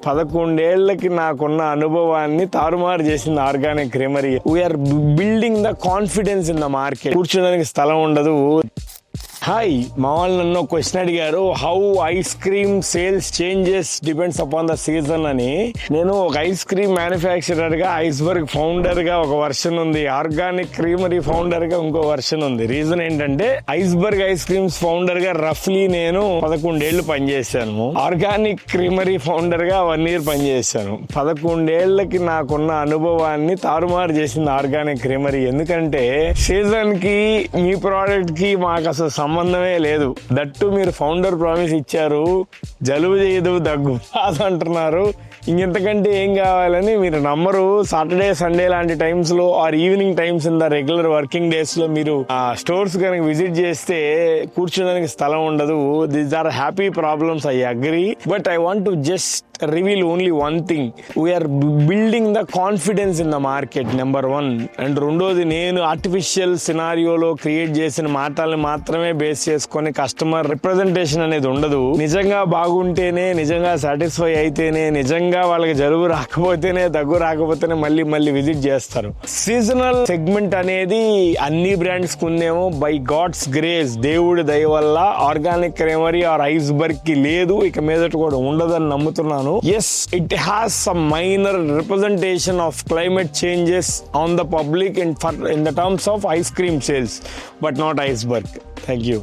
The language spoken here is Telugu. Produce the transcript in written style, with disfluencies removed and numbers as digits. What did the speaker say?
11 ఏళ్లకి నాకున్న అనుభవాన్ని తారుమారు చేసింది organic creamery. We're building the confidence in the market. కూర్చోడానికి స్థలం ఉండదు. హాయ్, మా వాళ్ళు నన్ను క్వశ్చన్ అడిగారు, how ice cream sales changes depends upon the season అని. నేను ఒక ఐస్ క్రీమ్ మ్యానుఫ్యాక్చరర్ గా, ఐస్బర్గ్ ఫౌండర్ గా ఒక వర్షన్ ఉంది, ఆర్గానిక్ క్రీమరీ ఫౌండర్ గా ఇంకో వర్షన్ ఉంది. రీజన్ ఏంటంటే ఐస్బర్గ్ ఐస్ క్రీమ్స్ ఫౌండర్ గా రఫ్లీ నేను 11 ఏళ్లు పనిచేశాను. ఆర్గానిక్ క్రీమరీ ఫౌండర్ గా 1 year పనిచేశాను. 11 ఏళ్లకి నాకున్న అనుభవాన్ని తారుమారు చేసింది ఆర్గానిక్ క్రీమరీ. ఎందుకంటే సీజన్ కి మీ ప్రోడక్ట్ కి మాకు అసలు సంబంధమే లేదు. దట్టు మీరు ఫౌండర్ ప్రామిస్ ఇచ్చారు, జలుబు చేయదు, దగ్గు రాదు అంటున్నారు. ఇంకెంతకంటే ఏం కావాలని మీరు నమ్మరు. సాటర్డే, సండే లాంటి టైమ్స్ లో or evening times in the regular working days లో మీరు ఆ స్టోర్స్ కనుక విజిట్ చేస్తే కూర్చోడానికి స్థలం ఉండదు. These are happy problems, I agree. But I want to just reveal only one thing, we're building the confidence in the market, number 1. And రెండోది, నేను ఆర్టిఫిషియల్ సినారియోలో క్రియేట్ చేసిన మాటల్ని మాత్రమే బేస్ చేసుకొని కస్టమర్ రిప్రజెంటేషన్ అనేది ఉండదు. నిజంగా బాగుంటేనే, నిజంగా సాటిస్ఫై అయితేనే, నిజంగా వాళ్ళకి జలుబు రాకపోతేనే, దగ్గు రాకపోతేనే మళ్ళీ విజిట్ చేస్తారు. సీజనల్ సెగ్మెంట్ అనేది అన్ని బ్రాండ్స్ కుందేమో, బై గాడ్స్ గ్రేస్, దేవుడి దయ వల్ల ఆర్గానిక్ క్రీమరీ ఆర్ ఐస్బర్గ్ కి లేదు, ఇక మీదట కూడా ఉండదని నమ్ముతున్నాను. Yes, it has some minor representation of climate changes on the public in the terms of ice cream sales, but not iceberg. Thank you.